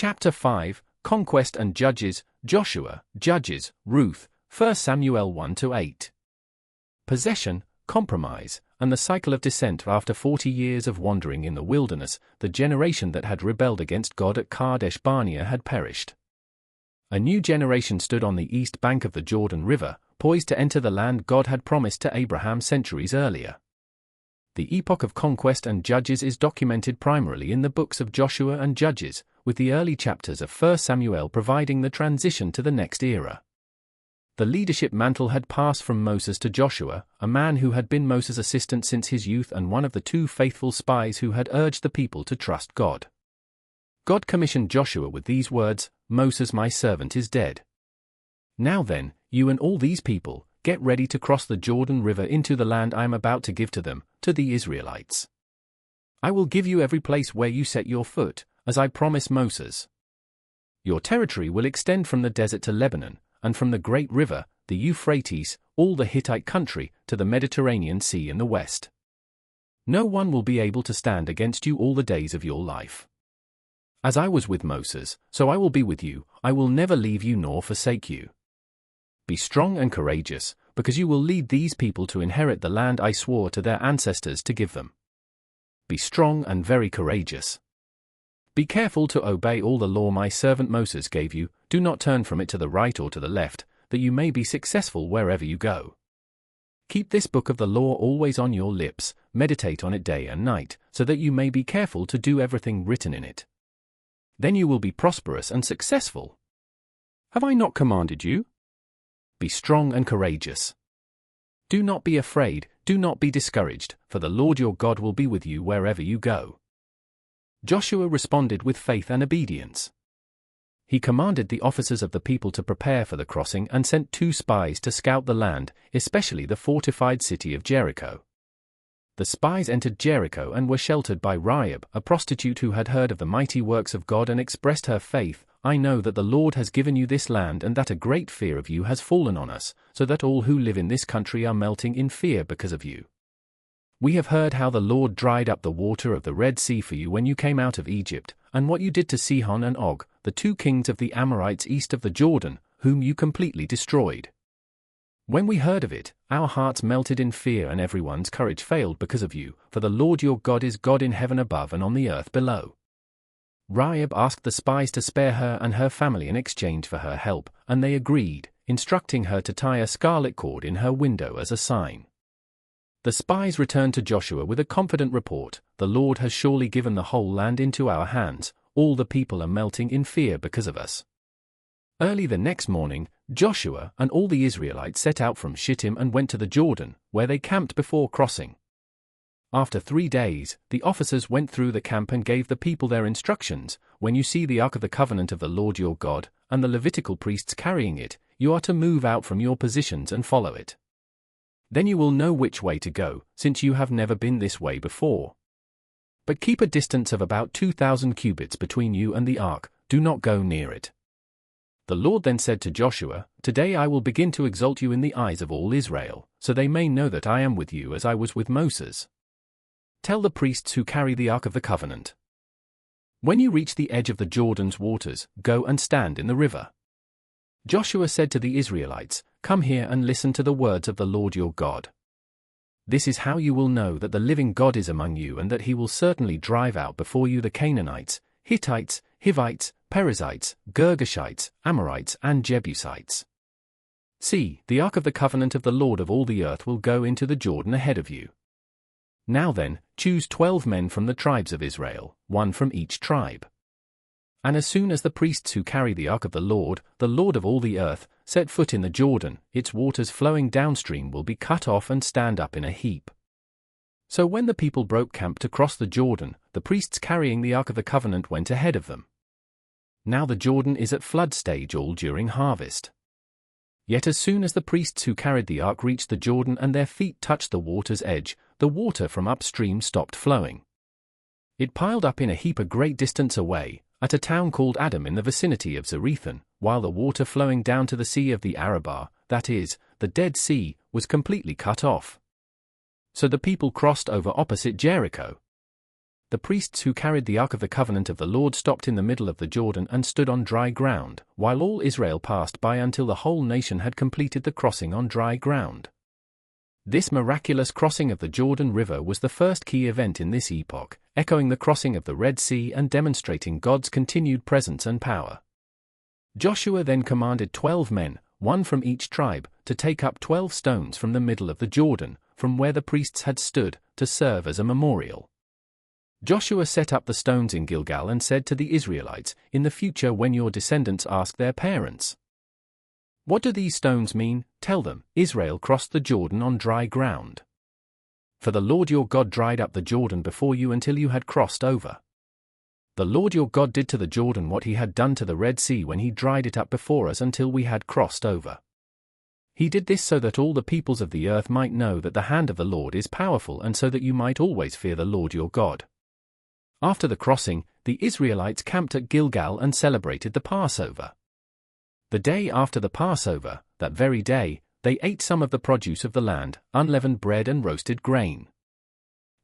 Chapter 5, Conquest and Judges, Joshua, Judges, Ruth, 1 Samuel 1-8. Possession, compromise, and the cycle of descent. After 40 years of wandering in the wilderness, the generation that had rebelled against God at Kadesh Barnea had perished. A new generation stood on the east bank of the Jordan River, poised to enter the land God had promised to Abraham centuries earlier. The epoch of Conquest and Judges is documented primarily in the books of Joshua and Judges, with the early chapters of 1 Samuel providing the transition to the next era. The leadership mantle had passed from Moses to Joshua, a man who had been Moses' assistant since his youth and one of the two faithful spies who had urged the people to trust God. God commissioned Joshua with these words, "Moses my servant is dead. Now then, you and all these people, get ready to cross the Jordan River into the land I am about to give to them, to the Israelites. I will give you every place where you set your foot, as I promised Moses. Your territory will extend from the desert to Lebanon, and from the great river, the Euphrates, all the Hittite country, to the Mediterranean Sea in the west. No one will be able to stand against you all the days of your life. As I was with Moses, so I will be with you, I will never leave you nor forsake you. Be strong and courageous, because you will lead these people to inherit the land I swore to their ancestors to give them. Be strong and very courageous. Be careful to obey all the law my servant Moses gave you, do not turn from it to the right or to the left, that you may be successful wherever you go. Keep this book of the law always on your lips, meditate on it day and night, so that you may be careful to do everything written in it. Then you will be prosperous and successful. Have I not commanded you? Be strong and courageous. Do not be afraid, do not be discouraged, for the Lord your God will be with you wherever you go." Joshua responded with faith and obedience. He commanded the officers of the people to prepare for the crossing and sent 2 spies to scout the land, especially the fortified city of Jericho. The spies entered Jericho and were sheltered by Rahab, a prostitute who had heard of the mighty works of God and expressed her faith. "I know that the Lord has given you this land and that a great fear of you has fallen on us, so that all who live in this country are melting in fear because of you. We have heard how the Lord dried up the water of the Red Sea for you when you came out of Egypt, and what you did to Sihon and Og, the 2 kings of the Amorites east of the Jordan, whom you completely destroyed. When we heard of it, our hearts melted in fear and everyone's courage failed because of you, for the Lord your God is God in heaven above and on the earth below." Rahab asked the spies to spare her and her family in exchange for her help, and they agreed, instructing her to tie a scarlet cord in her window as a sign. The spies returned to Joshua with a confident report, "The Lord has surely given the whole land into our hands, all the people are melting in fear because of us." Early the next morning, Joshua and all the Israelites set out from Shittim and went to the Jordan, where they camped before crossing. After 3 days, the officers went through the camp and gave the people their instructions. "When you see the Ark of the Covenant of the Lord your God, and the Levitical priests carrying it, you are to move out from your positions and follow it. Then you will know which way to go, since you have never been this way before. But keep a distance of about 2,000 cubits between you and the ark, do not go near it." The Lord then said to Joshua, "Today I will begin to exalt you in the eyes of all Israel, so they may know that I am with you as I was with Moses. Tell the priests who carry the Ark of the Covenant. When you reach the edge of the Jordan's waters, go and stand in the river." Joshua said to the Israelites, "Come here and listen to the words of the Lord your God. This is how you will know that the living God is among you and that he will certainly drive out before you the Canaanites, Hittites, Hivites, Perizzites, Girgashites, Amorites and Jebusites. See, the Ark of the Covenant of the Lord of all the earth will go into the Jordan ahead of you. Now then, choose 12 men from the tribes of Israel, 1 from each tribe. And as soon as the priests who carry the Ark of the Lord of all the earth, set foot in the Jordan, its waters flowing downstream will be cut off and stand up in a heap." So when the people broke camp to cross the Jordan, the priests carrying the Ark of the Covenant went ahead of them. Now the Jordan is at flood stage all during harvest. Yet as soon as the priests who carried the ark reached the Jordan and their feet touched the water's edge, the water from upstream stopped flowing. It piled up in a heap a great distance away, at a town called Adam in the vicinity of Zarethan, while the water flowing down to the Sea of the Arabah, that is, the Dead Sea, was completely cut off. So the people crossed over opposite Jericho. the priests who carried the Ark of the Covenant of the Lord stopped in the middle of the Jordan and stood on dry ground, while all Israel passed by until the whole nation had completed the crossing on dry ground. This miraculous crossing of the Jordan River was the first key event in this epoch, echoing the crossing of the Red Sea and demonstrating God's continued presence and power. Joshua then commanded 12 men, one from each tribe, to take up 12 stones from the middle of the Jordan, from where the priests had stood, to serve as a memorial. Joshua set up the stones in Gilgal and said to the Israelites, "In the future when your descendants ask their parents, 'What do these stones mean?' tell them, 'Israel crossed the Jordan on dry ground. For the Lord your God dried up the Jordan before you until you had crossed over. The Lord your God did to the Jordan what he had done to the Red Sea when he dried it up before us until we had crossed over. He did this so that all the peoples of the earth might know that the hand of the Lord is powerful and so that you might always fear the Lord your God.'" After the crossing, the Israelites camped at Gilgal and celebrated the Passover. The day after the Passover, that very day, they ate some of the produce of the land, unleavened bread and roasted grain.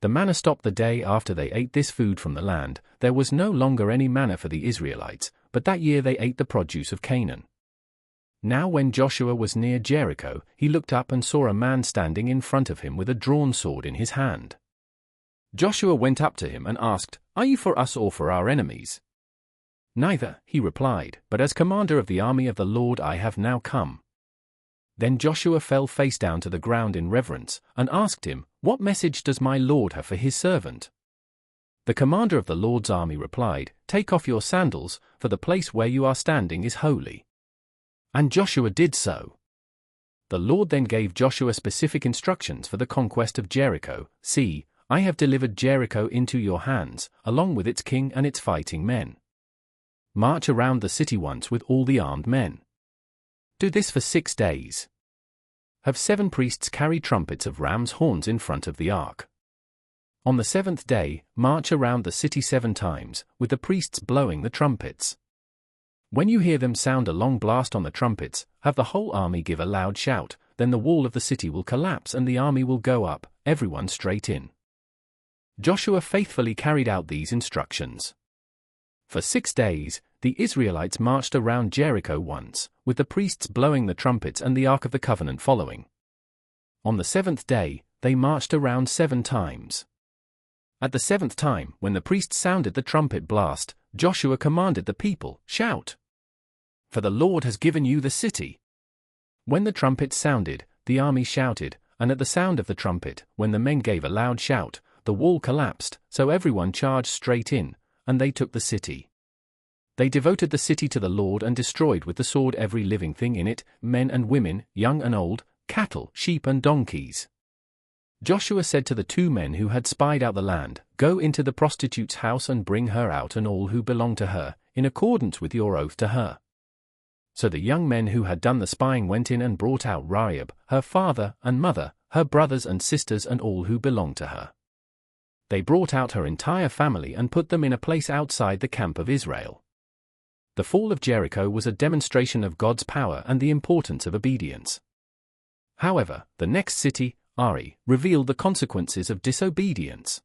The manna stopped the day after they ate this food from the land. There was no longer any manna for the Israelites, but that year they ate the produce of Canaan. Now when Joshua was near Jericho, he looked up and saw a man standing in front of him with a drawn sword in his hand. Joshua went up to him and asked, "Are you for us or for our enemies?" "Neither," he replied, "but as commander of the army of the Lord I have now come." Then Joshua fell face down to the ground in reverence, and asked him, "What message does my Lord have for his servant?" The commander of the Lord's army replied, "Take off your sandals, for the place where you are standing is holy." And Joshua did so. The Lord then gave Joshua specific instructions for the conquest of Jericho. "See, I have delivered Jericho into your hands, along with its king and its fighting men. March around the city once with all the armed men. Do this for 6 days. Have 7 priests carry trumpets of ram's horns in front of the ark. On the 7th day, march around the city 7 times, with the priests blowing the trumpets. When you hear them sound a long blast on the trumpets, have the whole army give a loud shout, then the wall of the city will collapse and the army will go up, everyone straight in." Joshua faithfully carried out these instructions. For 6 days, the Israelites marched around Jericho once, with the priests blowing the trumpets and the Ark of the Covenant following. On the 7th day, they marched around 7 times. At the 7th time, when the priests sounded the trumpet blast, Joshua commanded the people, "Shout! For the Lord has given you the city." When the trumpet sounded, the army shouted, and at the sound of the trumpet, when the men gave a loud shout, the wall collapsed, so everyone charged straight in, and they took the city. They devoted the city to the Lord and destroyed with the sword every living thing in it, men and women, young and old, cattle, sheep and donkeys. Joshua said to the 2 men who had spied out the land, "Go into the prostitute's house and bring her out and all who belong to her, in accordance with your oath to her." So the young men who had done the spying went in and brought out Rahab, her father and mother, her brothers and sisters and all who belonged to her. They brought out her entire family and put them in a place outside the camp of Israel. The fall of Jericho was a demonstration of God's power and the importance of obedience. However, the next city, Ari, revealed the consequences of disobedience.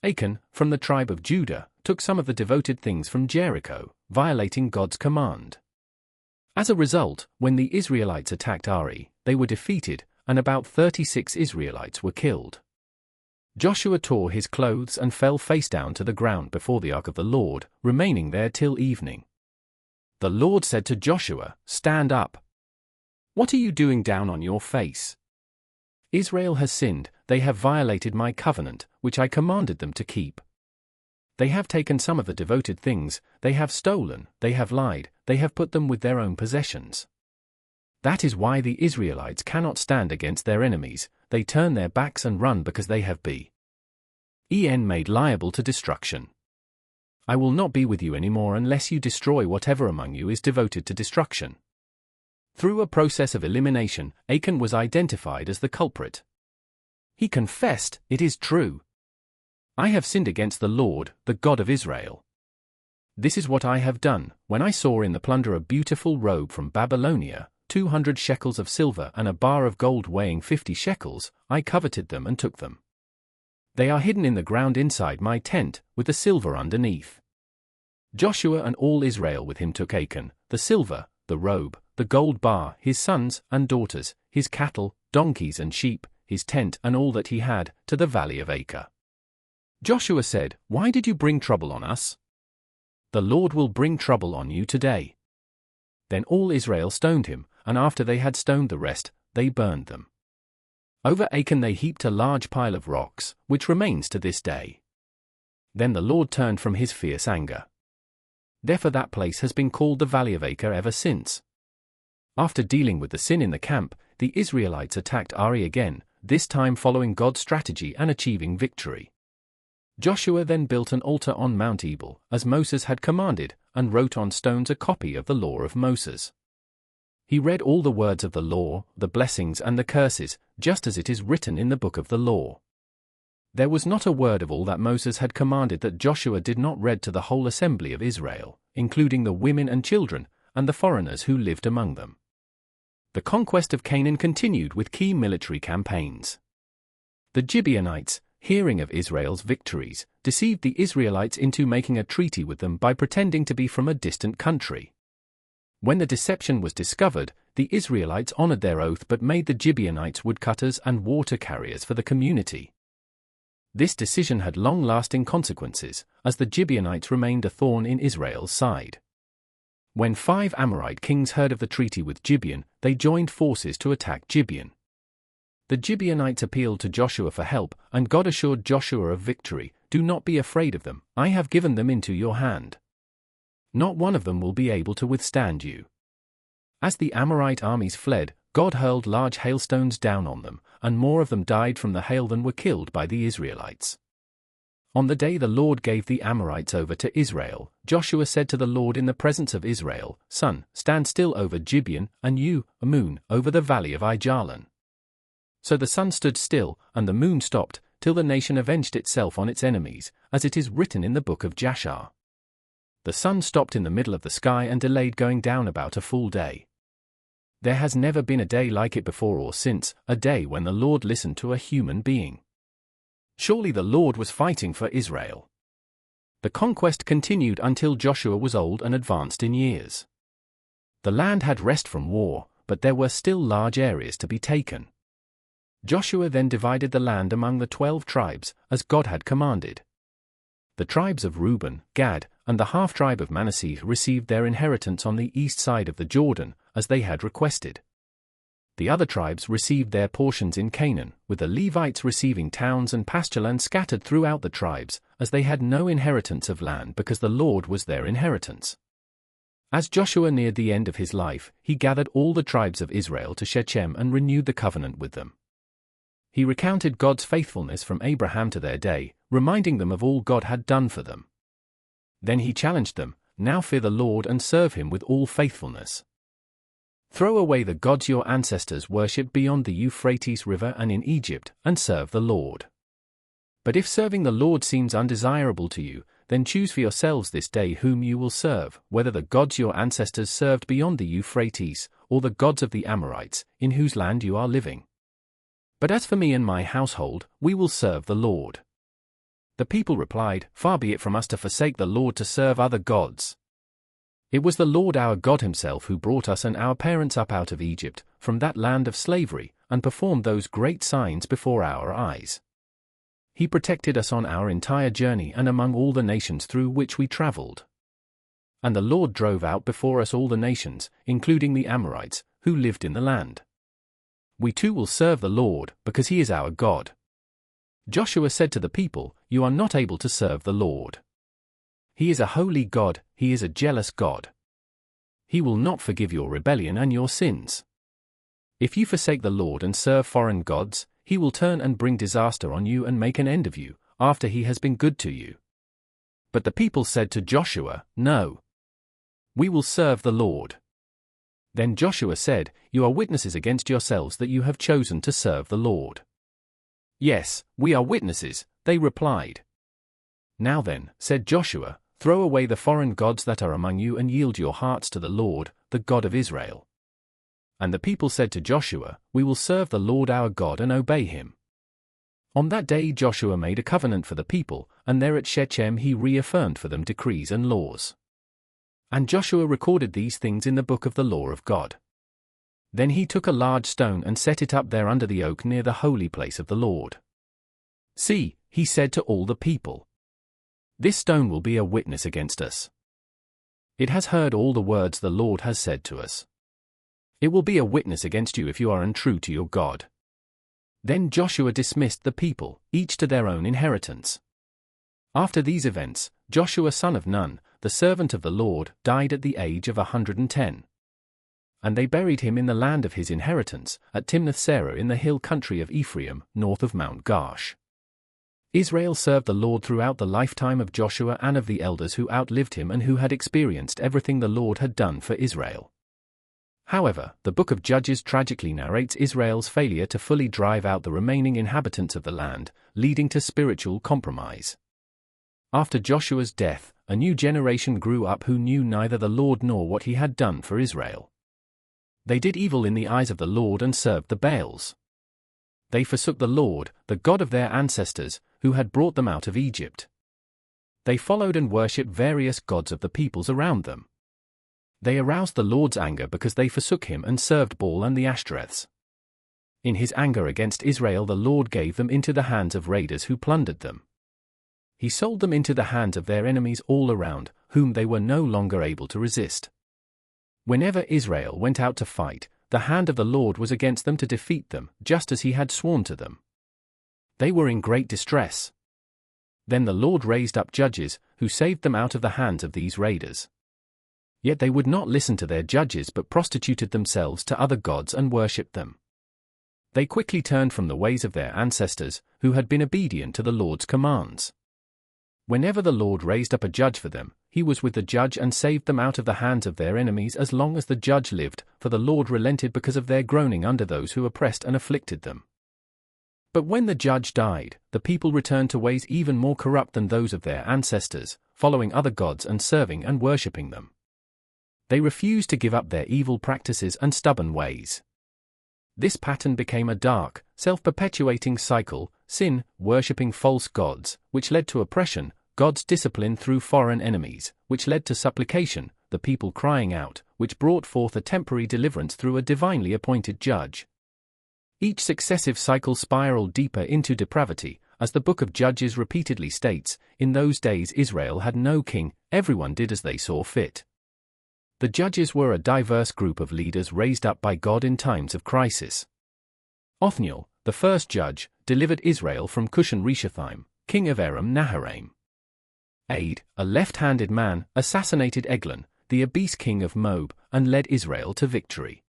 Achan, from the tribe of Judah, took some of the devoted things from Jericho, violating God's command. As a result, when the Israelites attacked Ari, they were defeated, and about 36 Israelites were killed. Joshua tore his clothes and fell face down to the ground before the ark of the Lord, remaining there till evening. The Lord said to Joshua, "Stand up. What are you doing down on your face? Israel has sinned, they have violated my covenant, which I commanded them to keep. They have taken some of the devoted things, they have stolen, they have lied, they have put them with their own possessions. That is why the Israelites cannot stand against their enemies, they turn their backs and run because they have been made liable to destruction. I will not be with you anymore unless you destroy whatever among you is devoted to destruction." Through a process of elimination, Achan was identified as the culprit. He confessed, "It is true. I have sinned against the Lord, the God of Israel. This is what I have done. When I saw in the plunder a beautiful robe from Babylonia, 200 shekels of silver and a bar of gold weighing 50 shekels, I coveted them and took them. They are hidden in the ground inside my tent, with the silver underneath." Joshua and all Israel with him took Achan, the silver, the robe, the gold bar, his sons and daughters, his cattle, donkeys and sheep, his tent and all that he had, to the valley of Acre. Joshua said, "Why did you bring trouble on us? The Lord will bring trouble on you today." Then all Israel stoned him, and after they had stoned the rest, they burned them. Over Achan they heaped a large pile of rocks, which remains to this day. Then the Lord turned from his fierce anger. Therefore that place has been called the Valley of Acre ever since. After dealing with the sin in the camp, the Israelites attacked Ai again, this time following God's strategy and achieving victory. Joshua then built an altar on Mount Ebal, as Moses had commanded, and wrote on stones a copy of the law of Moses. He read all the words of the law, the blessings and the curses, just as it is written in the book of the law. There was not a word of all that Moses had commanded that Joshua did not read to the whole assembly of Israel, including the women and children, and the foreigners who lived among them. The conquest of Canaan continued with key military campaigns. The Gibeonites, hearing of Israel's victories, deceived the Israelites into making a treaty with them by pretending to be from a distant country. When the deception was discovered, the Israelites honored their oath but made the Gibeonites woodcutters and water carriers for the community. This decision had long-lasting consequences, as the Gibeonites remained a thorn in Israel's side. When 5 Amorite kings heard of the treaty with Gibeon, they joined forces to attack Gibeon. The Gibeonites appealed to Joshua for help, and God assured Joshua of victory. "Do not be afraid of them, I have given them into your hand. Not one of them will be able to withstand you." As the Amorite armies fled, God hurled large hailstones down on them, and more of them died from the hail than were killed by the Israelites. On the day the Lord gave the Amorites over to Israel, Joshua said to the Lord in the presence of Israel, "Sun, stand still over Gibeon, and you, moon, over the valley of Aijalon." So the sun stood still, and the moon stopped, till the nation avenged itself on its enemies, as it is written in the book of Jasher. The sun stopped in the middle of the sky and delayed going down about a full day. There has never been a day like it before or since, a day when the Lord listened to a human being. Surely the Lord was fighting for Israel. The conquest continued until Joshua was old and advanced in years. The land had rest from war, but there were still large areas to be taken. Joshua then divided the land among the 12 tribes, as God had commanded. The tribes of Reuben, Gad, and the half-tribe of Manasseh received their inheritance on the east side of the Jordan, as they had requested. The other tribes received their portions in Canaan, with the Levites receiving towns and pastureland scattered throughout the tribes, as they had no inheritance of land because the Lord was their inheritance. As Joshua neared the end of his life, he gathered all the tribes of Israel to Shechem and renewed the covenant with them. He recounted God's faithfulness from Abraham to their day, reminding them of all God had done for them. Then he challenged them, "Now fear the Lord and serve him with all faithfulness. Throw away the gods your ancestors worshipped beyond the Euphrates River and in Egypt, and serve the Lord. But if serving the Lord seems undesirable to you, then choose for yourselves this day whom you will serve, whether the gods your ancestors served beyond the Euphrates, or the gods of the Amorites, in whose land you are living. But as for me and my household, we will serve the Lord." The people replied, "Far be it from us to forsake the Lord to serve other gods. It was the Lord our God himself who brought us and our parents up out of Egypt, from that land of slavery, and performed those great signs before our eyes. He protected us on our entire journey and among all the nations through which we traveled. And the Lord drove out before us all the nations, including the Amorites, who lived in the land. We too will serve the Lord, because he is our God." Joshua said to the people, "You are not able to serve the Lord. He is a holy God, he is a jealous God. He will not forgive your rebellion and your sins. If you forsake the Lord and serve foreign gods, he will turn and bring disaster on you and make an end of you, after he has been good to you." But the people said to Joshua, "No. We will serve the Lord." Then Joshua said, "You are witnesses against yourselves that you have chosen to serve the Lord." "Yes, we are witnesses," they replied. "Now then," said Joshua, "throw away the foreign gods that are among you and yield your hearts to the Lord, the God of Israel." And the people said to Joshua, "We will serve the Lord our God and obey him." On that day Joshua made a covenant for the people, and there at Shechem he reaffirmed for them decrees and laws. And Joshua recorded these things in the book of the law of God. Then he took a large stone and set it up there under the oak near the holy place of the Lord. See, he said to all the people, this stone will be a witness against us. It has heard all the words the Lord has said to us. It will be a witness against you if you are untrue to your God. Then Joshua dismissed the people, each to their own inheritance. After these events, Joshua son of Nun, the servant of the Lord, died at the age of 110. And they buried him in the land of his inheritance, at Timnath-Serah in the hill country of Ephraim, north of Mount Gaash. Israel served the Lord throughout the lifetime of Joshua and of the elders who outlived him and who had experienced everything the Lord had done for Israel. However, the book of Judges tragically narrates Israel's failure to fully drive out the remaining inhabitants of the land, leading to spiritual compromise. After Joshua's death, a new generation grew up who knew neither the Lord nor what he had done for Israel. They did evil in the eyes of the Lord and served the Baals. They forsook the Lord, the God of their ancestors, who had brought them out of Egypt. They followed and worshipped various gods of the peoples around them. They aroused the Lord's anger because they forsook him and served Baal and the Ashtoreths. In his anger against Israel the Lord gave them into the hands of raiders who plundered them. He sold them into the hands of their enemies all around, whom they were no longer able to resist. Whenever Israel went out to fight, the hand of the Lord was against them to defeat them, just as he had sworn to them. They were in great distress. Then the Lord raised up judges, who saved them out of the hands of these raiders. Yet they would not listen to their judges but prostituted themselves to other gods and worshipped them. They quickly turned from the ways of their ancestors, who had been obedient to the Lord's commands. Whenever the Lord raised up a judge for them, he was with the judge and saved them out of the hands of their enemies as long as the judge lived, for the Lord relented because of their groaning under those who oppressed and afflicted them. But when the judge died, the people returned to ways even more corrupt than those of their ancestors, following other gods and serving and worshipping them. They refused to give up their evil practices and stubborn ways. This pattern became a dark, self-perpetuating cycle, sin, worshipping false gods, which led to oppression, God's discipline through foreign enemies, which led to supplication, the people crying out, which brought forth a temporary deliverance through a divinely appointed judge. Each successive cycle spiraled deeper into depravity, as the book of Judges repeatedly states. In those days Israel had no king, everyone did as they saw fit. The judges were a diverse group of leaders raised up by God in times of crisis. Othniel, the first judge, delivered Israel from Cushan-Rishathaim, king of Aram-Naharaim. Ade, a left-handed man, assassinated Eglon, the Abese king of Moab, and led Israel to victory.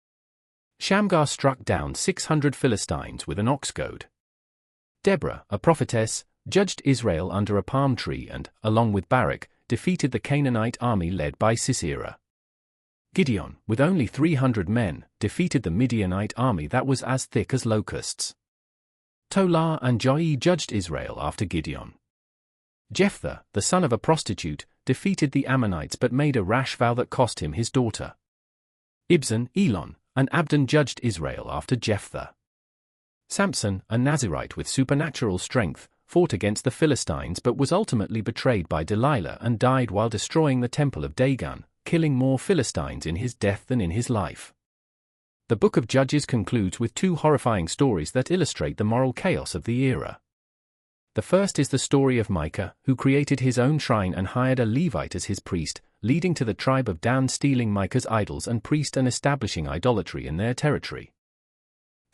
Shamgar struck down 600 Philistines with an ox goad. Deborah, a prophetess, judged Israel under a palm tree and, along with Barak, defeated the Canaanite army led by Sisera. Gideon, with only 300 men, defeated the Midianite army that was as thick as locusts. Tola and Joi judged Israel after Gideon. Jephthah, the son of a prostitute, defeated the Ammonites but made a rash vow that cost him his daughter. Ibzan, Elon, and Abdon judged Israel after Jephthah. Samson, a Nazirite with supernatural strength, fought against the Philistines but was ultimately betrayed by Delilah and died while destroying the temple of Dagon, killing more Philistines in his death than in his life. The book of Judges concludes with two horrifying stories that illustrate the moral chaos of the era. The first is the story of Micah, who created his own shrine and hired a Levite as his priest, leading to the tribe of Dan stealing Micah's idols and priest and establishing idolatry in their territory.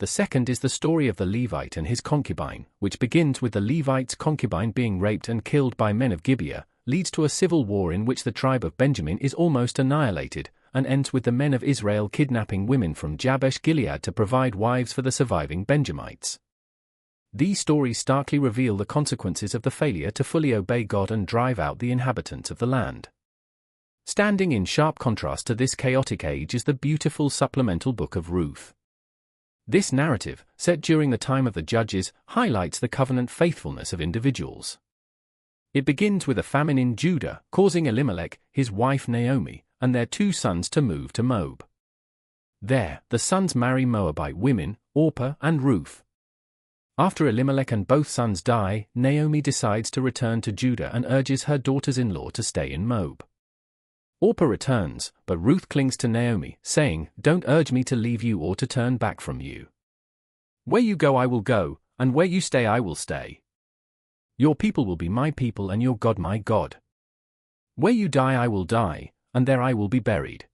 The second is the story of the Levite and his concubine, which begins with the Levite's concubine being raped and killed by men of Gibeah, leads to a civil war in which the tribe of Benjamin is almost annihilated, and ends with the men of Israel kidnapping women from Jabesh-Gilead to provide wives for the surviving Benjamites. These stories starkly reveal the consequences of the failure to fully obey God and drive out the inhabitants of the land. Standing in sharp contrast to this chaotic age is the beautiful supplemental book of Ruth. This narrative, set during the time of the Judges, highlights the covenant faithfulness of individuals. It begins with a famine in Judah, causing Elimelech, his wife Naomi, and their 2 sons to move to Moab. There, the sons marry Moabite women, Orpah and Ruth. After Elimelech and both sons die, Naomi decides to return to Judah and urges her daughters-in-law to stay in Moab. Orpah returns, but Ruth clings to Naomi, saying, "Don't urge me to leave you or to turn back from you. Where you go I will go, and where you stay I will stay. Your people will be my people and your God my God. Where you die I will die, and there I will be buried.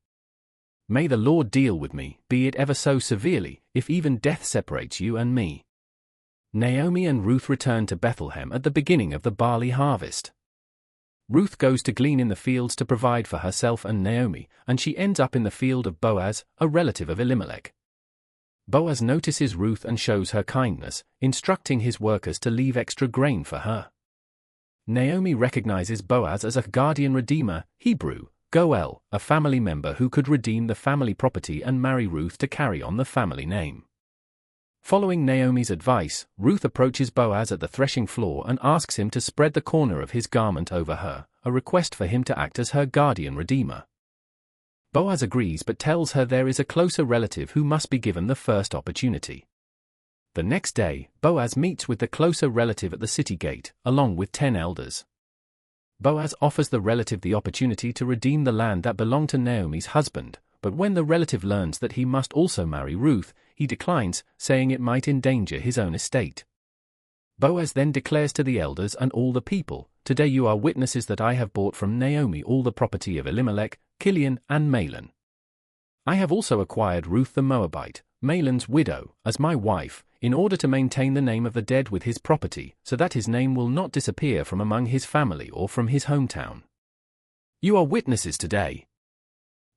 May the Lord deal with me, be it ever so severely, if even death separates you and me." Naomi and Ruth return to Bethlehem at the beginning of the barley harvest. Ruth goes to glean in the fields to provide for herself and Naomi, and she ends up in the field of Boaz, a relative of Elimelech. Boaz notices Ruth and shows her kindness, instructing his workers to leave extra grain for her. Naomi recognizes Boaz as a guardian redeemer, Hebrew, Goel, a family member who could redeem the family property and marry Ruth to carry on the family name. Following Naomi's advice, Ruth approaches Boaz at the threshing floor and asks him to spread the corner of his garment over her, a request for him to act as her guardian redeemer. Boaz agrees but tells her there is a closer relative who must be given the first opportunity. The next day, Boaz meets with the closer relative at the city gate, along with 10 elders. Boaz offers the relative the opportunity to redeem the land that belonged to Naomi's husband, but when the relative learns that he must also marry Ruth, he declines, saying it might endanger his own estate. Boaz then declares to the elders and all the people, "Today you are witnesses that I have bought from Naomi all the property of Elimelech, Kilion, and Mahlon. I have also acquired Ruth the Moabite, Mahlon's widow, as my wife, in order to maintain the name of the dead with his property, so that his name will not disappear from among his family or from his hometown. You are witnesses today."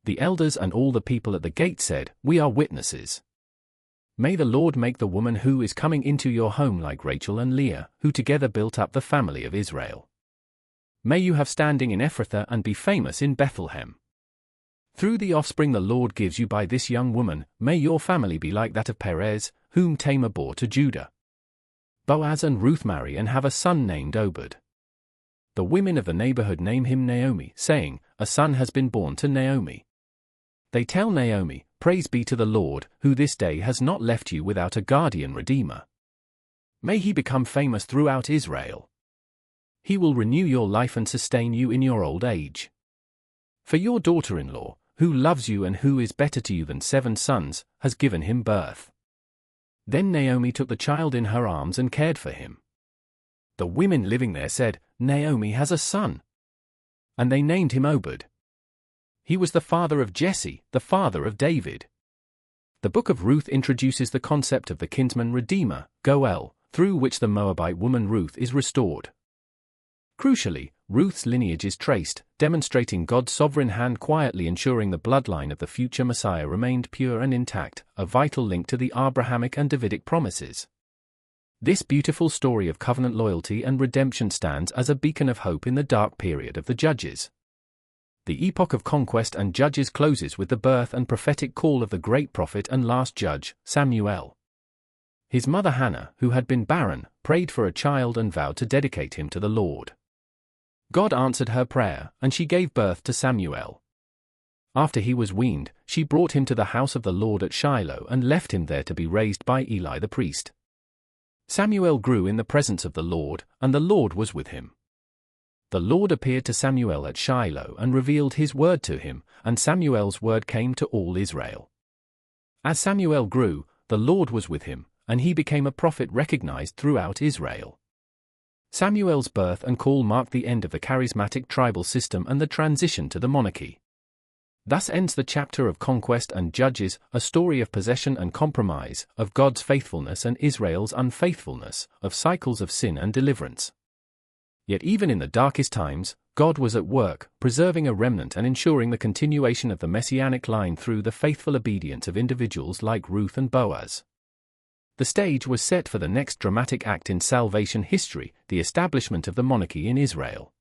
The elders and all the people at the gate said, "We are witnesses. May the Lord make the woman who is coming into your home like Rachel and Leah, who together built up the family of Israel. May you have standing in Ephrathah and be famous in Bethlehem. Through the offspring the Lord gives you by this young woman, may your family be like that of Perez, whom Tamar bore to Judah." Boaz and Ruth marry and have a son named Obed. The women of the neighborhood name him Naomi, saying, "A son has been born to Naomi." They tell Naomi, "Praise be to the Lord, who this day has not left you without a guardian redeemer. May he become famous throughout Israel. He will renew your life and sustain you in your old age. For your daughter-in-law, who loves you and who is better to you than 7 sons, has given him birth." Then Naomi took the child in her arms and cared for him. The women living there said, "Naomi has a son." And they named him Obed. He was the father of Jesse, the father of David. The book of Ruth introduces the concept of the kinsman redeemer, Goel, through which the Moabite woman Ruth is restored. Crucially, Ruth's lineage is traced, demonstrating God's sovereign hand quietly ensuring the bloodline of the future Messiah remained pure and intact, a vital link to the Abrahamic and Davidic promises. This beautiful story of covenant loyalty and redemption stands as a beacon of hope in the dark period of the Judges. The epoch of Conquest and Judges closes with the birth and prophetic call of the great prophet and last judge, Samuel. His mother Hannah, who had been barren, prayed for a child and vowed to dedicate him to the Lord. God answered her prayer, and she gave birth to Samuel. After he was weaned, she brought him to the house of the Lord at Shiloh and left him there to be raised by Eli the priest. Samuel grew in the presence of the Lord, and the Lord was with him. The Lord appeared to Samuel at Shiloh and revealed his word to him, and Samuel's word came to all Israel. As Samuel grew, the Lord was with him, and he became a prophet recognized throughout Israel. Samuel's birth and call marked the end of the charismatic tribal system and the transition to the monarchy. Thus ends the chapter of Conquest and Judges, a story of possession and compromise, of God's faithfulness and Israel's unfaithfulness, of cycles of sin and deliverance. Yet even in the darkest times, God was at work, preserving a remnant and ensuring the continuation of the messianic line through the faithful obedience of individuals like Ruth and Boaz. The stage was set for the next dramatic act in salvation history, the establishment of the monarchy in Israel.